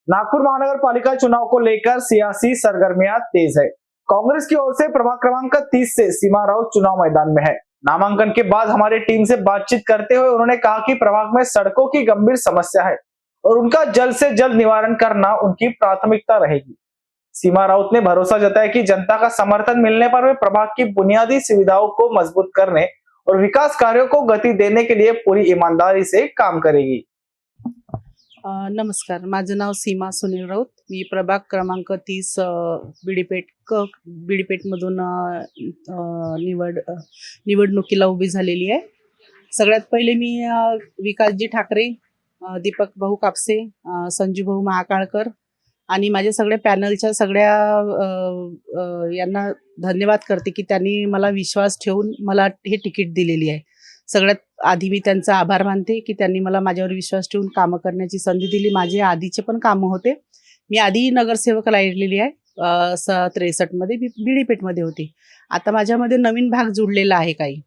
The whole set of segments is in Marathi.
नागपुर महानगर पालिका चुनाव को लेकर सियासी सरगर्मियां तेज है। कांग्रेस की ओर से प्रभाग क्रमांक 30 से सीमा राउत चुनाव मैदान में है। नामांकन के बाद हमारी टीम से बातचीत करते हुए उन्होंने कहा कि प्रभाग में सड़कों की गंभीर समस्या है और उनका जल्द से जल्द निवारण करना उनकी प्राथमिकता रहेगी। सीमा राउत ने भरोसा जताया कि जनता का समर्थन मिलने पर वे प्रभाग की बुनियादी सुविधाओं को मजबूत करने और विकास कार्यों को गति देने के लिए पूरी ईमानदारी से काम करेगी। नमस्कार, माझं नाव सीमा सुनील राऊत। मी प्रभाग क्रमांक 30 बीडीपेठमधून निवडणुकीला उभी झालेली आहे। सगळ्यात पहिले मी विकासजी ठाकरे, दीपक भाऊ कापसे, संजू भाऊ महाकाळकर आणि माझ्या सगळ्या पॅनलच्या सगळ्या यांना धन्यवाद करते की त्यांनी मला विश्वास ठेवून मला हे तिकीट दिलेली आहे। सगळ्यात आधी मी त्यांचा आभार मानते की त्यांनी मला माझ्यावर विश्वास ठेवून कामं करण्याची संधी दिली। माझे आधीचे पण कामं होते। मी आधी नगरसेवक राहिलेली आहे। 63 मध्ये मी बीडीपेठमध्ये होती। आता माझ्यामध्ये नवीन भाग जुळलेला आहे काही,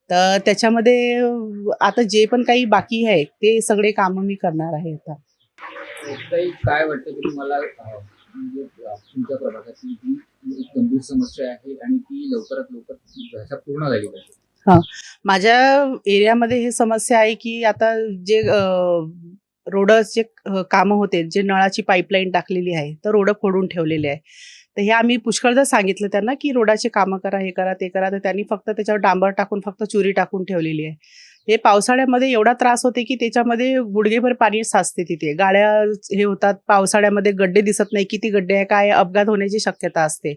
तर त्याच्यामध्ये आता जे पण काही बाकी आहे ते सगळे कामं मी करणार आहे। आता काय वाटतं की तुम्हाला म्हणजे तुमच्या प्रभागाची जी एक गंभीर समस्या आहे आणि ती लवकरात लवकर पूर्ण झाली पाहिजे? हां, माझ्या एरियामध्ये ही समस्या आहे की आता जे रोडचे कामं होते, जे नळाची पाईपलाईन टाकलेली आहे तर रोड फोडून ठेवलेले आहे। तर हे आम्ही पुष्कळदा सांगितलं त्यांना की रोडाचे कामं करा, हे करा, ते करा, तर त्यांनी फक्त त्याच्यावर डांबर टाकून फक्त चुरी टाकून ठेवलेली आहे। हे पावसाळ्यामध्ये एवढा त्रास होते की त्याच्यामध्ये गुडघेभर पाणी साचते, तिथे गाड्या हे होतात। पावसाळ्यामध्ये गड्डे दिसत नाही, किती गड्डे आहे, काय अपघात होण्याची शक्यता असते।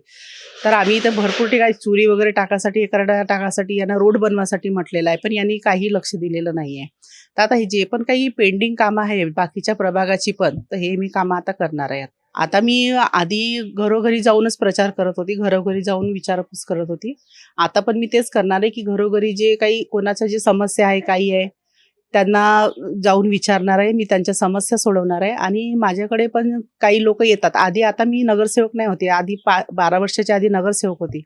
तर आम्ही इथे भरपूर ठिकाणी चुरी वगैरे टाकासाठी, एकरडा टाकासाठी, यांना रोड बनवासाठी म्हटलेलं आहे, पण यांनी काही लक्ष दिलेलं नाही आहे। तर आता हे जे पण काही पेंडिंग कामं आहे बाकीच्या प्रभागाची पण, तर हे मी कामं आता करणार आहे। आता मी आधी घरोघरी जाऊनच प्रचार करत होती, घरोघरी जाऊन विचारपूस करत होती। आता पण मी तेच करणार आहे की घरोघरी जे काही कोणाच्या जे समस्या आहे, काही आहे, त्यांना जाऊन विचारणार आहे। मी त्यांच्या समस्या सोडवणार आहे आणि माझ्याकडे पण काही लोक येतात। आधी आता मी नगरसेवक नाही होते, आधी 12 वर्षाच्या आधी नगरसेवक होती।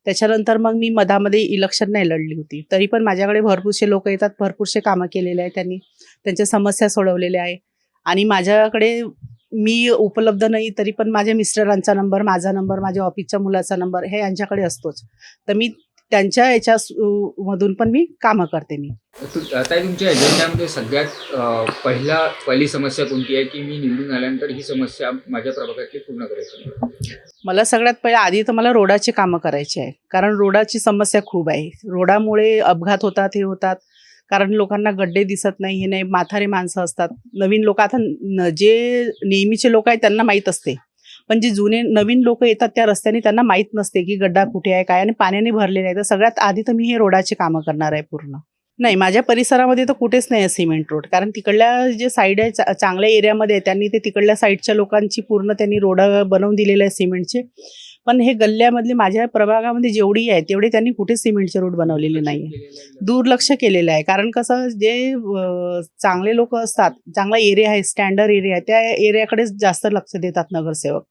त्याच्यानंतर मग मी मधामध्ये इलेक्शन नाही लढली होती, तरी पण माझ्याकडे भरपूरसे लोक येतात, भरपूरसे कामं केलेले आहे त्यांनी, त्यांच्या समस्या सोडवलेल्या आहे। आणि माझ्याकडे मी उपलब्ध नाही तरी पण माझ्या मिस्टरांचा नंबर, माझा नंबर, माझ्या ऑफिसच्या मुलाचा नंबर हे यांच्याकडे असतोच। तर मी त्यांच्या याच्या मधून पण मी कामं करते। मी आता तुमच्या एजेंड्यामध्ये सगळ्यात पहिली समस्या कोणती आहे की मी निवडून आल्यानंतर ही समस्या माझ्या प्रभागातली पूर्ण करायची? मला सगळ्यात पहिले आधी तर मला रोडाची कामं करायची आहे, कारण रोडाची समस्या खूप आहे। रोडामुळे अपघात होतात, हे होतात, कारण लोकांना गड्डे दिसत नाही, हे नाही, म्हातारे माणसं असतात, नवीन लोक। आता जे नेहमीचे लोक आहेत त्यांना माहीत असते, पण जे जुने नवीन लोक येतात त्या रस्त्याने त्यांना माहीत नसते की गड्डा कुठे आहे, काय, आणि पाण्याने भरलेले आहे। तर सगळ्यात आधी तर मी हे रोडाचे कामं करणार आहे पूर्ण। नाही, माझ्या परिसरामध्ये तर कुठेच नाही आहे सिमेंट रोड, कारण तिकडल्या जे साईड आहे चांगल्या एरियामध्ये त्यांनी ते तिकडल्या साईडच्या लोकांची पूर्ण त्यांनी रोड बनवून दिलेले आहे सिमेंटचे, पण हे गल्ल्यामधले माझ्या प्रभागामध्ये जेवढी आहे तेवढे त्यांनी कुठेच सिमेंटचे रोड बनवलेले नाही आहे, दुर्लक्ष केलेलं आहे। कारण कसं, जे चांगले लोक असतात, चांगला एरिया आहे, स्टँडर्ड एरिया आहे, त्या एरियाकडेच जास्त लक्ष देतात नगरसेवक,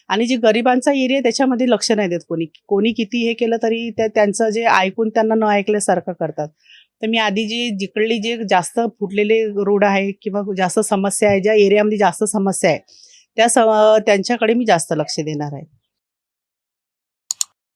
आणि जे गरिबांचा एरिया आहे त्याच्यामध्ये लक्ष नाही देत कोणी किती हे केलं तरी त्यांचं जे ऐकून त्यांना न ऐकल्यासारखं करतात। तर मी आधी जिकडली जे जास्त फुटलेले रोड आहे किंवा जास्त समस्या आहे, ज्या एरियामध्ये जास्त समस्या आहे त्यांच्याकडे मी जास्त लक्ष देणार आहे।